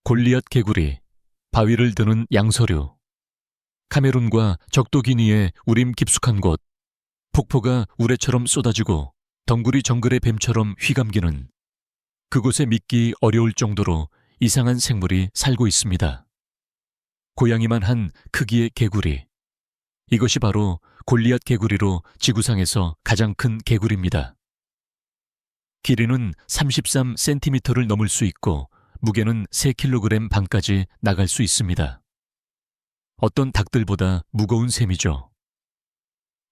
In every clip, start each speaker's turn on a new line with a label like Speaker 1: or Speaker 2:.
Speaker 1: 골리앗 개구리, 바위를 드는 양서류, 카메룬과 적도기니의 우림 깊숙한 곳, 폭포가 우레처럼 쏟아지고 덩굴이 정글의 뱀처럼 휘감기는 그곳에 믿기 어려울 정도로 이상한 생물이 살고 있습니다. 고양이만 한 크기의 개구리. 이것이 바로 골리앗 개구리로 지구상에서 가장 큰 개구리입니다. 길이는 33cm를 넘을 수 있고 무게는 3kg 반까지 나갈 수 있습니다. 어떤 닭들보다 무거운 셈이죠.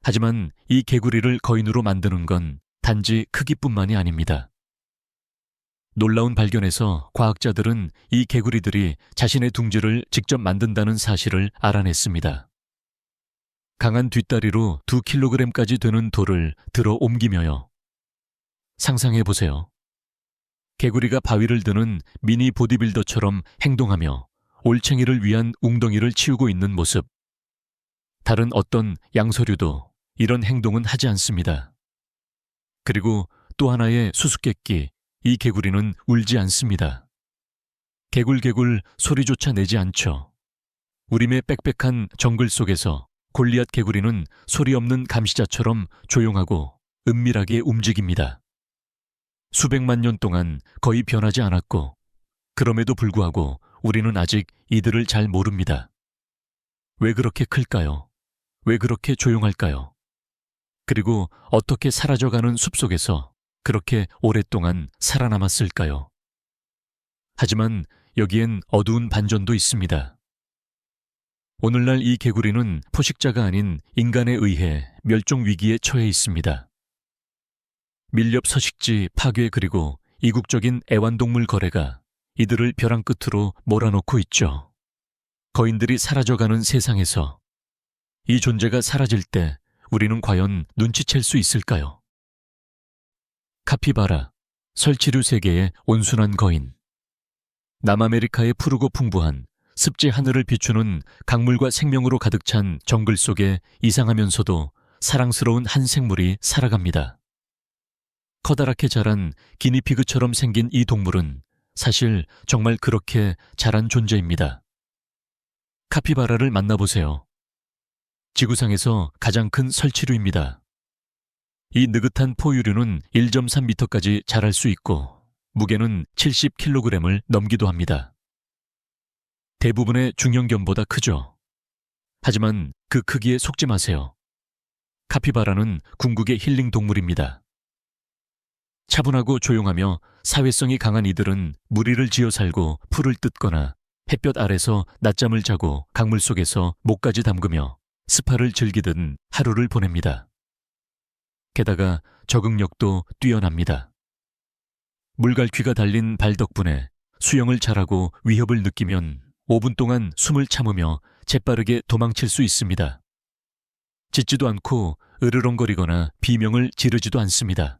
Speaker 1: 하지만 이 개구리를 거인으로 만드는 건 단지 크기뿐만이 아닙니다. 놀라운 발견에서 과학자들은 이 개구리들이 자신의 둥지를 직접 만든다는 사실을 알아냈습니다. 강한 뒷다리로 2kg까지 되는 돌을 들어 옮기며요. 상상해보세요. 개구리가 바위를 드는 미니 보디빌더처럼 행동하며 올챙이를 위한 웅덩이를 치우고 있는 모습. 다른 어떤 양서류도 이런 행동은 하지 않습니다. 그리고 또 하나의 수수께끼, 이 개구리는 울지 않습니다. 개굴개굴 소리조차 내지 않죠. 우림의 빽빽한 정글 속에서 골리앗 개구리는 소리 없는 감시자처럼 조용하고 은밀하게 움직입니다. 수백만 년 동안 거의 변하지 않았고 그럼에도 불구하고 우리는 아직 이들을 잘 모릅니다. 왜 그렇게 클까요? 왜 그렇게 조용할까요? 그리고 어떻게 사라져가는 숲속에서 그렇게 오랫동안 살아남았을까요? 하지만 여기엔 어두운 반전도 있습니다. 오늘날 이 개구리는 포식자가 아닌 인간에 의해 멸종 위기에 처해 있습니다. 밀렵 서식지 파괴 그리고 이국적인 애완동물 거래가 이들을 벼랑 끝으로 몰아넣고 있죠. 거인들이 사라져가는 세상에서 이 존재가 사라질 때 우리는 과연 눈치챌 수 있을까요? 카피바라, 설치류 세계의 온순한 거인. 남아메리카의 푸르고 풍부한 습지 하늘을 비추는 강물과 생명으로 가득 찬 정글 속에 이상하면서도 사랑스러운 한 생물이 살아갑니다. 커다랗게 자란 기니피그처럼 생긴 이 동물은 사실 정말 그렇게 자란 존재입니다. 카피바라를 만나보세요. 지구상에서 가장 큰 설치류입니다. 이 느긋한 포유류는 1.3m까지 자랄 수 있고 무게는 70kg을 넘기도 합니다. 대부분의 중형견보다 크죠. 하지만 그 크기에 속지 마세요. 카피바라는 궁극의 힐링 동물입니다. 차분하고 조용하며 사회성이 강한 이들은 무리를 지어 살고 풀을 뜯거나 햇볕 아래서 낮잠을 자고 강물 속에서 목까지 담그며 스파를 즐기듯 하루를 보냅니다. 게다가 적응력도 뛰어납니다. 물갈퀴가 달린 발 덕분에 수영을 잘하고 위협을 느끼면 5분 동안 숨을 참으며 재빠르게 도망칠 수 있습니다. 짖지도 않고 으르렁거리거나 비명을 지르지도 않습니다.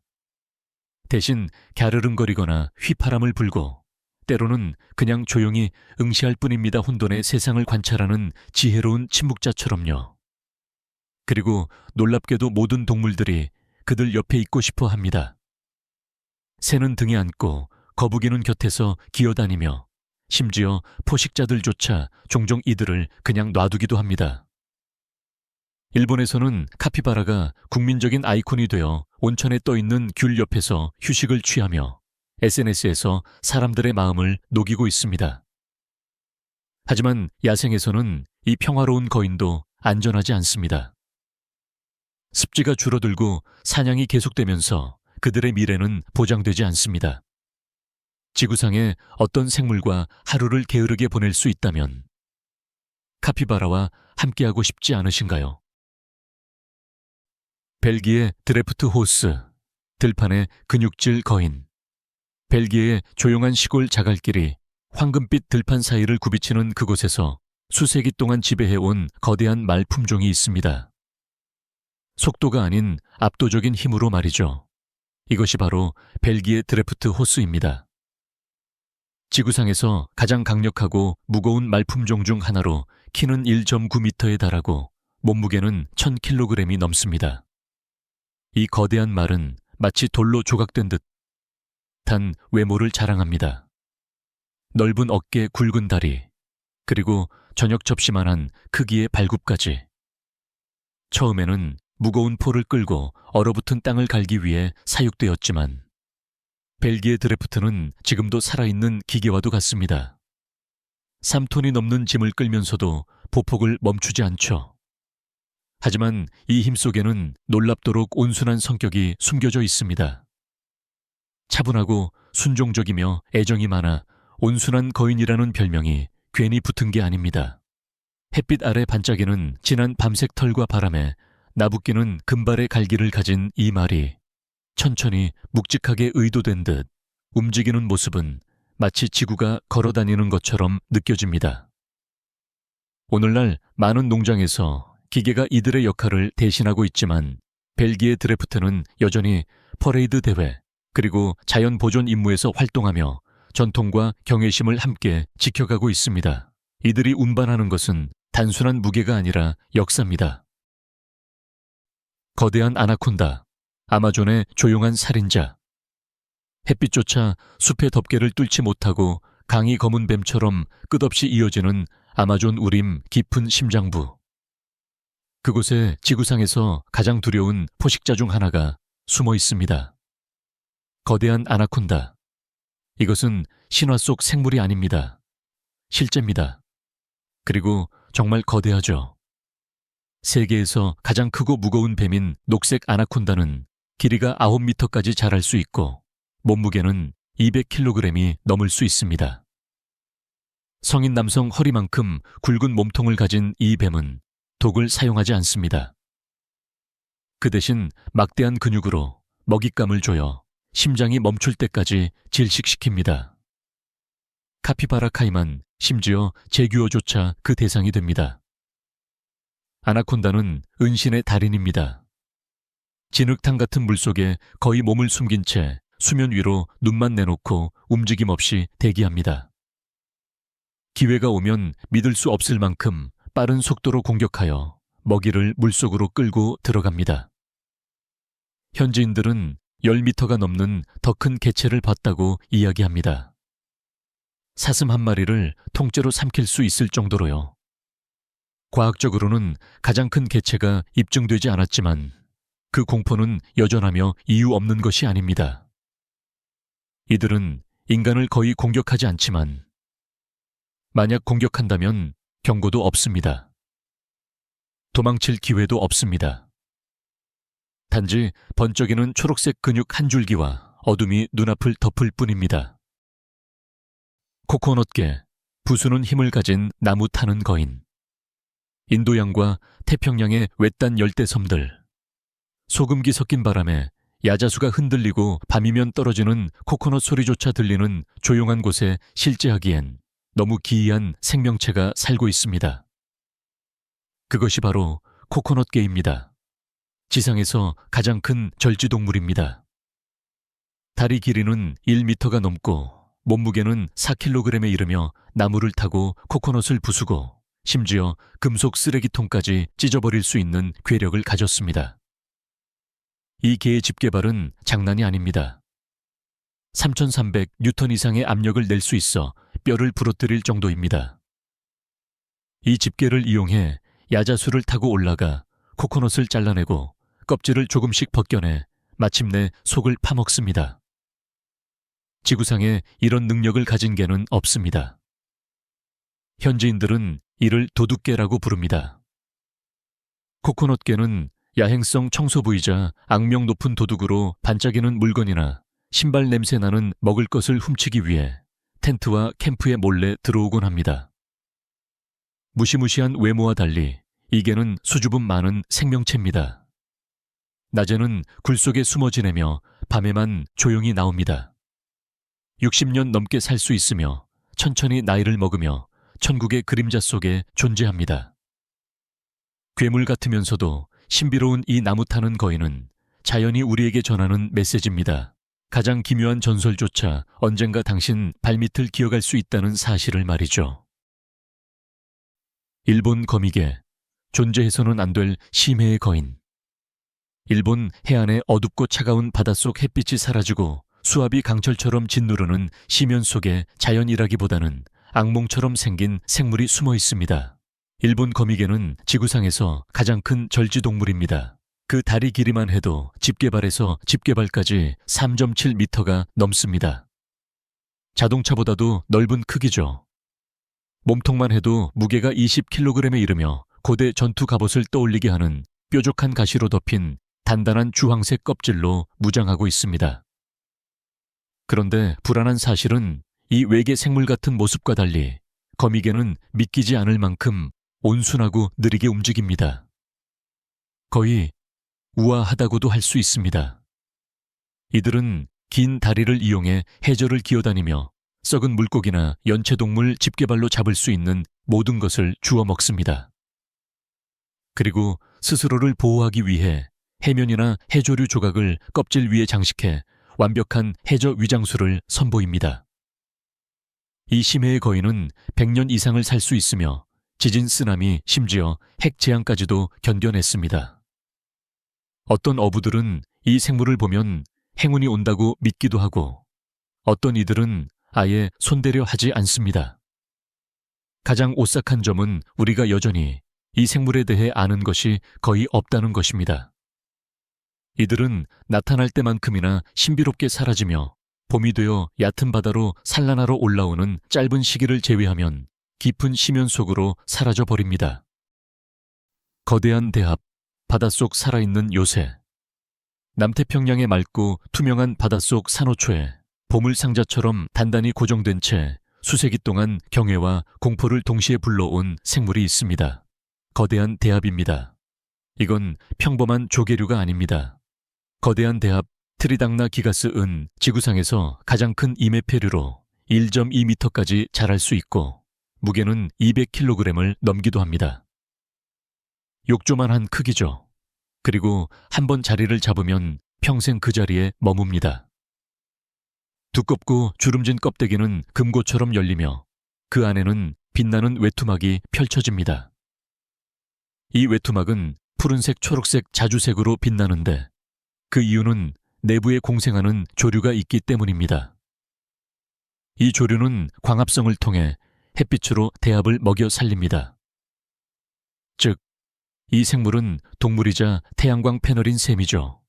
Speaker 1: 대신 갸르릉거리거나 휘파람을 불고 때로는 그냥 조용히 응시할 뿐입니다. 혼돈의 세상을 관찰하는 지혜로운 침묵자처럼요. 그리고 놀랍게도 모든 동물들이 그들 옆에 있고 싶어 합니다. 새는 등에 앉고 거북이는 곁에서 기어다니며 심지어 포식자들조차 종종 이들을 그냥 놔두기도 합니다. 일본에서는 카피바라가 국민적인 아이콘이 되어 온천에 떠있는 귤 옆에서 휴식을 취하며 SNS에서 사람들의 마음을 녹이고 있습니다. 하지만 야생에서는 이 평화로운 거인도 안전하지 않습니다. 습지가 줄어들고 사냥이 계속되면서 그들의 미래는 보장되지 않습니다. 지구상의 어떤 생물과 하루를 게으르게 보낼 수 있다면 카피바라와 함께하고 싶지 않으신가요? 벨기에 드래프트 호스, 들판의 근육질 거인. 벨기에의 조용한 시골 자갈길이 황금빛 들판 사이를 굽이치는 그곳에서 수세기 동안 지배해온 거대한 말 품종이 있습니다. 속도가 아닌 압도적인 힘으로 말이죠. 이것이 바로 벨기에 드래프트 호스입니다. 지구상에서 가장 강력하고 무거운 말품종 중 하나로 키는 1.9m에 달하고 몸무게는 1000kg이 넘습니다. 이 거대한 말은 마치 돌로 조각된 듯한 외모를 자랑합니다. 넓은 어깨 굵은 다리, 그리고 저녁 접시만한 크기의 발굽까지. 처음에는 무거운 포를 끌고 얼어붙은 땅을 갈기 위해 사육되었지만 벨기에 드래프트는 지금도 살아있는 기계와도 같습니다. 3톤이 넘는 짐을 끌면서도 보폭을 멈추지 않죠. 하지만 이 힘 속에는 놀랍도록 온순한 성격이 숨겨져 있습니다. 차분하고 순종적이며 애정이 많아 온순한 거인이라는 별명이 괜히 붙은 게 아닙니다. 햇빛 아래 반짝이는 진한 밤색 털과 바람에 나부끼는 금발의 갈기를 가진 이 말이 천천히 묵직하게 의도된 듯 움직이는 모습은 마치 지구가 걸어다니는 것처럼 느껴집니다. 오늘날 많은 농장에서 기계가 이들의 역할을 대신하고 있지만 벨기에 드래프트는 여전히 퍼레이드 대회 그리고 자연 보존 임무에서 활동하며 전통과 경외심을 함께 지켜가고 있습니다. 이들이 운반하는 것은 단순한 무게가 아니라 역사입니다. 거대한 아나콘다, 아마존의 조용한 살인자. 햇빛조차 숲의 덮개를 뚫지 못하고 강이 검은 뱀처럼 끝없이 이어지는 아마존 우림 깊은 심장부. 그곳에 지구상에서 가장 두려운 포식자 중 하나가 숨어 있습니다. 거대한 아나콘다. 이것은 신화 속 생물이 아닙니다. 실제입니다. 그리고 정말 거대하죠. 세계에서 가장 크고 무거운 뱀인 녹색 아나콘다는 길이가 9m까지 자랄 수 있고 몸무게는 200kg이 넘을 수 있습니다. 성인 남성 허리만큼 굵은 몸통을 가진 이 뱀은 독을 사용하지 않습니다. 그 대신 막대한 근육으로 먹잇감을 조여 심장이 멈출 때까지 질식시킵니다. 카피바라 카이만, 심지어 제규어조차 그 대상이 됩니다. 아나콘다는 은신의 달인입니다. 진흙탕 같은 물속에 거의 몸을 숨긴 채 수면 위로 눈만 내놓고 움직임 없이 대기합니다. 기회가 오면 믿을 수 없을 만큼 빠른 속도로 공격하여 먹이를 물속으로 끌고 들어갑니다. 현지인들은 10m가 넘는 더 큰 개체를 봤다고 이야기합니다. 사슴 한 마리를 통째로 삼킬 수 있을 정도로요. 과학적으로는 가장 큰 개체가 입증되지 않았지만 그 공포는 여전하며 이유 없는 것이 아닙니다. 이들은 인간을 거의 공격하지 않지만 만약 공격한다면 경고도 없습니다. 도망칠 기회도 없습니다. 단지 번쩍이는 초록색 근육 한 줄기와 어둠이 눈앞을 덮을 뿐입니다. 코코넛계, 부수는 힘을 가진 나무 타는 거인. 인도양과 태평양의 외딴 열대섬들. 소금기 섞인 바람에 야자수가 흔들리고 밤이면 떨어지는 코코넛 소리조차 들리는 조용한 곳에 실제하기엔 너무 기이한 생명체가 살고 있습니다. 그것이 바로 코코넛계입니다. 지상에서 가장 큰 절지동물입니다. 다리 길이는 1m가 넘고 몸무게는 4kg에 이르며 나무를 타고 코코넛을 부수고 심지어 금속 쓰레기통까지 찢어버릴 수 있는 괴력을 가졌습니다. 이 개의 집게발은 장난이 아닙니다. 3,300N 이상의 압력을 낼 수 있어 뼈를 부러뜨릴 정도입니다. 이 집게를 이용해 야자수를 타고 올라가 코코넛을 잘라내고 껍질을 조금씩 벗겨내 마침내 속을 파먹습니다. 지구상에 이런 능력을 가진 개는 없습니다. 현지인들은 이를 도둑개라고 부릅니다. 코코넛개는 야행성 청소부이자 악명 높은 도둑으로 반짝이는 물건이나 신발 냄새 나는 먹을 것을 훔치기 위해 텐트와 캠프에 몰래 들어오곤 합니다. 무시무시한 외모와 달리 이 개는 수줍음 많은 생명체입니다. 낮에는 굴 속에 숨어 지내며 밤에만 조용히 나옵니다. 60년 넘게 살 수 있으며 천천히 나이를 먹으며 천국의 그림자 속에 존재합니다. 괴물 같으면서도 신비로운 이 나무 타는 거인은 자연이 우리에게 전하는 메시지입니다. 가장 기묘한 전설조차 언젠가 당신 발밑을 기어갈 수 있다는 사실을 말이죠. 일본 거미개, 존재해서는 안 될 심해의 거인. 일본 해안의 어둡고 차가운 바닷속 햇빛이 사라지고 수압이 강철처럼 짓누르는 심연 속에 자연이라기보다는 악몽처럼 생긴 생물이 숨어 있습니다. 일본 거미개는 지구상에서 가장 큰 절지동물입니다. 그 다리 길이만 해도 집게발에서 집게발까지 3.7m가 넘습니다. 자동차보다도 넓은 크기죠. 몸통만 해도 무게가 20kg에 이르며 고대 전투 갑옷을 떠올리게 하는 뾰족한 가시로 덮인 단단한 주황색 껍질로 무장하고 있습니다. 그런데 불안한 사실은 이 외계 생물 같은 모습과 달리 거미개는 믿기지 않을 만큼 온순하고 느리게 움직입니다. 거의 우아하다고도 할 수 있습니다. 이들은 긴 다리를 이용해 해저를 기어다니며 썩은 물고기나 연체동물 집게발로 잡을 수 있는 모든 것을 주워 먹습니다. 그리고 스스로를 보호하기 위해 해면이나 해조류 조각을 껍질 위에 장식해 완벽한 해저 위장술을 선보입니다. 이 심해의 거인은 100년 이상을 살 수 있으며 지진, 쓰나미, 심지어 핵 재앙까지도 견뎌냈습니다. 어떤 어부들은 이 생물을 보면 행운이 온다고 믿기도 하고 어떤 이들은 아예 손대려 하지 않습니다. 가장 오싹한 점은 우리가 여전히 이 생물에 대해 아는 것이 거의 없다는 것입니다. 이들은 나타날 때만큼이나 신비롭게 사라지며 봄이 되어 얕은 바다로 산란하러 올라오는 짧은 시기를 제외하면 깊은 심연 속으로 사라져 버립니다. 거대한 대합, 바닷속 살아있는 요새. 남태평양의 맑고 투명한 바닷속 산호초에 보물상자처럼 단단히 고정된 채 수세기 동안 경애와 공포를 동시에 불러온 생물이 있습니다. 거대한 대합입니다. 이건 평범한 조개류가 아닙니다. 거대한 대합 트리당나 기가스은 지구상에서 가장 큰 이메페류로 1.2m까지 자랄 수 있고 무게는 200kg을 넘기도 합니다. 욕조만한 크기죠. 그리고 한번 자리를 잡으면 평생 그 자리에 머뭅니다. 두껍고 주름진 껍데기는 금고처럼 열리며 그 안에는 빛나는 외투막이 펼쳐집니다. 이 외투막은 푸른색, 초록색, 자주색으로 빛나는데 그 이유는 내부에 공생하는 조류가 있기 때문입니다. 이 조류는 광합성을 통해 햇빛으로 대합을 먹여 살립니다. 즉, 이 생물은 동물이자 태양광 패널인 셈이죠.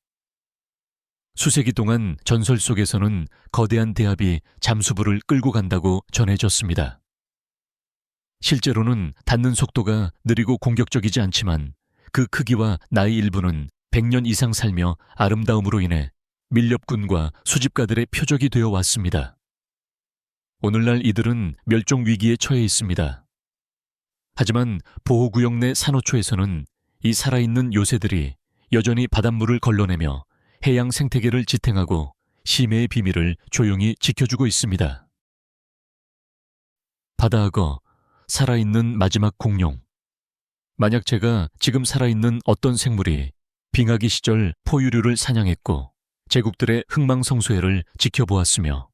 Speaker 1: 수세기 동안 전설 속에서는 거대한 대합이 잠수부를 끌고 간다고 전해졌습니다. 실제로는 닿는 속도가 느리고 공격적이지 않지만 그 크기와 나이 일부는 100년 이상 살며 아름다움으로 인해 밀렵꾼과 수집가들의 표적이 되어 왔습니다. 오늘날 이들은 멸종 위기에 처해 있습니다. 하지만 보호구역 내 산호초에서는 이 살아있는 요새들이 여전히 바닷물을 걸러내며 해양 생태계를 지탱하고 심해의 비밀을 조용히 지켜주고 있습니다. 바다악어, 살아있는 마지막 공룡. 만약 제가 지금 살아있는 어떤 생물이 빙하기 시절 포유류를 사냥했고 제국들의 흥망성쇠를 지켜보았으며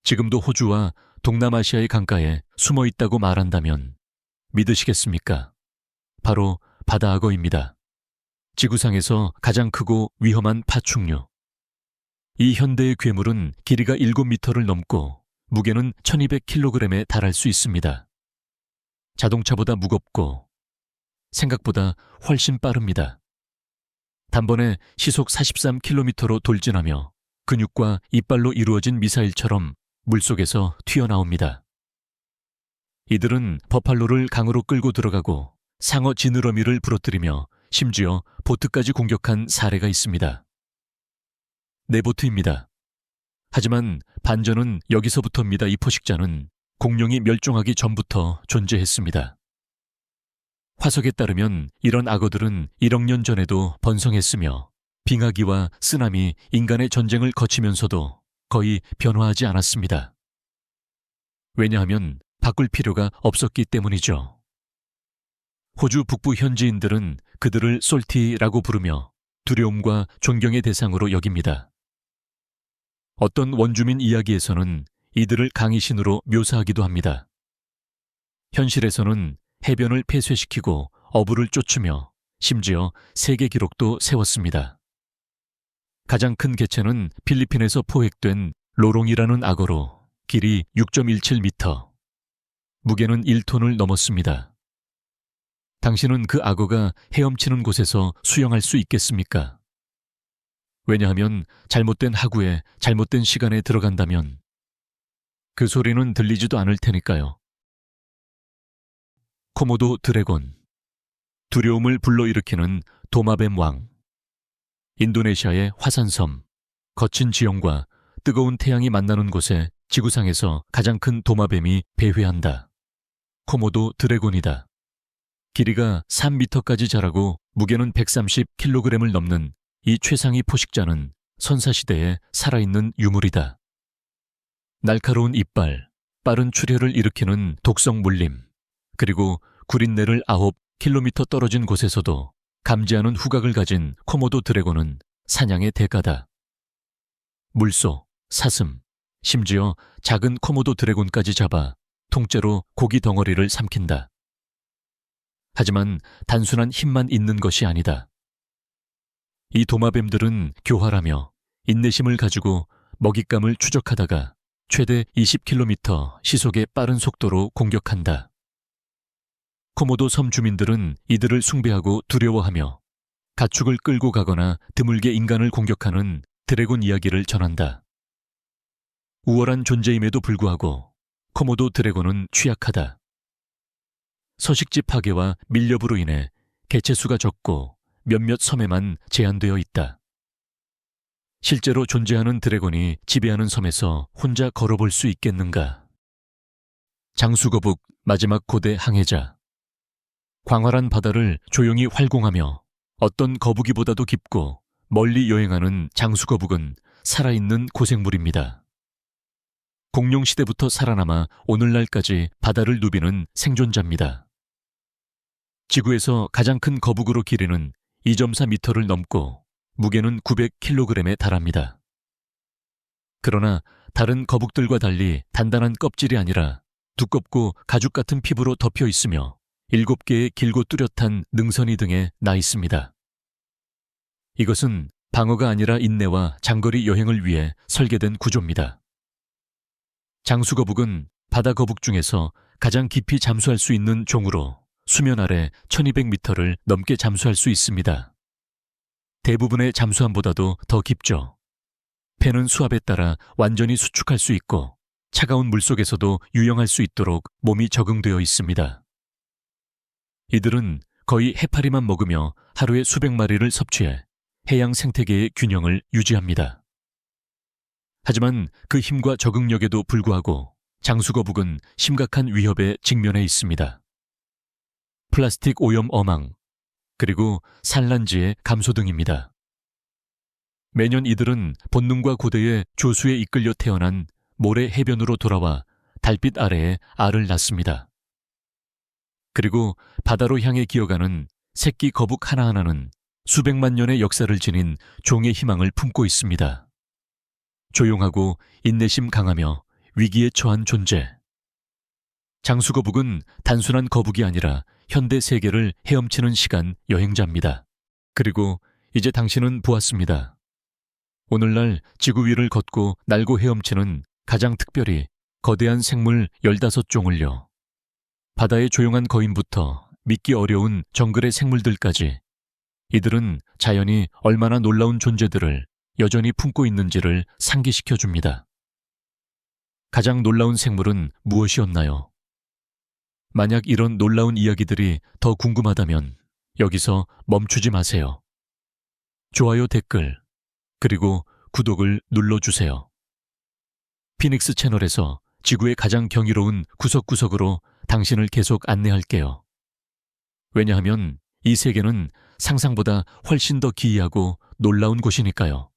Speaker 1: 지금도 호주와 동남아시아의 강가에 숨어 있다고 말한다면 믿으시겠습니까? 바로 바다악어입니다. 지구상에서 가장 크고 위험한 파충류. 이 현대의 괴물은 길이가 7m를 넘고 무게는 1200kg에 달할 수 있습니다. 자동차보다 무겁고 생각보다 훨씬 빠릅니다. 단번에 시속 43km로 돌진하며 근육과 이빨로 이루어진 미사일처럼 물속에서 튀어나옵니다. 이들은 버팔로를 강으로 끌고 들어가고 상어 지느러미를 부러뜨리며 심지어 보트까지 공격한 사례가 있습니다. 네보트입니다. 하지만 반전은 여기서부터입니다. 이 포식자는 공룡이 멸종하기 전부터 존재했습니다. 화석에 따르면 이런 악어들은 1억 년 전에도 번성했으며 빙하기와 쓰나미, 인간의 전쟁을 거치면서도 거의 변화하지 않았습니다. 왜냐하면 바꿀 필요가 없었기 때문이죠. 호주 북부 현지인들은 그들을 솔티라고 부르며 두려움과 존경의 대상으로 여깁니다. 어떤 원주민 이야기에서는 이들을 강이신으로 묘사하기도 합니다. 현실에서는 해변을 폐쇄시키고 어부를 쫓으며 심지어 세계 기록도 세웠습니다. 가장 큰 개체는 필리핀에서 포획된 로롱이라는 악어로 길이 6.17m, 무게는 1톤을 넘었습니다. 당신은 그 악어가 헤엄치는 곳에서 수영할 수 있겠습니까? 왜냐하면 잘못된 하구에 잘못된 시간에 들어간다면 그 소리는 들리지도 않을 테니까요. 코모도 드래곤, 두려움을 불러일으키는 도마뱀 왕. 인도네시아의 화산섬, 거친 지형과 뜨거운 태양이 만나는 곳에 지구상에서 가장 큰 도마뱀이 배회한다. 코모도 드래곤이다. 길이가 3m까지 자라고 무게는 130kg을 넘는 이 최상위 포식자는 선사시대에 살아있는 유물이다. 날카로운 이빨, 빠른 출혈을 일으키는 독성 물림, 그리고 구린내를 9km 떨어진 곳에서도 감지하는 후각을 가진 코모도 드래곤은 사냥의 대가다. 물소, 사슴, 심지어 작은 코모도 드래곤까지 잡아 통째로 고기 덩어리를 삼킨다. 하지만 단순한 힘만 있는 것이 아니다. 이 도마뱀들은 교활하며 인내심을 가지고 먹잇감을 추적하다가 최대 20km 시속의 빠른 속도로 공격한다. 코모도 섬 주민들은 이들을 숭배하고 두려워하며 가축을 끌고 가거나 드물게 인간을 공격하는 드래곤 이야기를 전한다. 우월한 존재임에도 불구하고 코모도 드래곤은 취약하다. 서식지 파괴와 밀렵으로 인해 개체수가 적고 몇몇 섬에만 제한되어 있다. 실제로 존재하는 드래곤이 지배하는 섬에서 혼자 걸어볼 수 있겠는가? 장수거북 마지막 고대 항해자. 광활한 바다를 조용히 활공하며 어떤 거북이보다도 깊고 멀리 여행하는 장수거북은 살아있는 고생물입니다. 공룡시대부터 살아남아 오늘날까지 바다를 누비는 생존자입니다. 지구에서 가장 큰 거북으로 길이는 2.4m를 넘고 무게는 900kg에 달합니다. 그러나 다른 거북들과 달리 단단한 껍질이 아니라 두껍고 가죽 같은 피부로 덮여 있으며 7개의 길고 뚜렷한 능선이 등에 나 있습니다. 이것은 방어가 아니라 인내와 장거리 여행을 위해 설계된 구조입니다. 장수거북은 바다거북 중에서 가장 깊이 잠수할 수 있는 종으로 수면 아래 1200m를 넘게 잠수할 수 있습니다. 대부분의 잠수함보다도 더 깊죠. 배는 수압에 따라 완전히 수축할 수 있고 차가운 물속에서도 유영할 수 있도록 몸이 적응되어 있습니다. 이들은 거의 해파리만 먹으며 하루에 수백 마리를 섭취해 해양 생태계의 균형을 유지합니다. 하지만 그 힘과 적응력에도 불구하고 장수거북은 심각한 위협에 직면해 있습니다. 플라스틱 오염 어망, 그리고 산란지의 감소 등입니다. 매년 이들은 본능과 고대의 조수에 이끌려 태어난 모래 해변으로 돌아와 달빛 아래에 알을 낳습니다. 그리고 바다로 향해 기어가는 새끼 거북 하나하나는 수백만 년의 역사를 지닌 종의 희망을 품고 있습니다. 조용하고 인내심 강하며 위기에 처한 존재. 장수거북은 단순한 거북이 아니라 현대 세계를 헤엄치는 시간 여행자입니다. 그리고 이제 당신은 보았습니다. 오늘날 지구 위를 걷고 날고 헤엄치는 가장 특별히 거대한 생물 15종을요. 바다의 조용한 거인부터 믿기 어려운 정글의 생물들까지 이들은 자연이 얼마나 놀라운 존재들을 여전히 품고 있는지를 상기시켜 줍니다. 가장 놀라운 생물은 무엇이었나요? 만약 이런 놀라운 이야기들이 더 궁금하다면 여기서 멈추지 마세요. 좋아요, 댓글, 그리고 구독을 눌러주세요. 피닉스 채널에서 지구의 가장 경이로운 구석구석으로 당신을 계속 안내할게요. 왜냐하면 이 세계는 상상보다 훨씬 더 기이하고 놀라운 곳이니까요.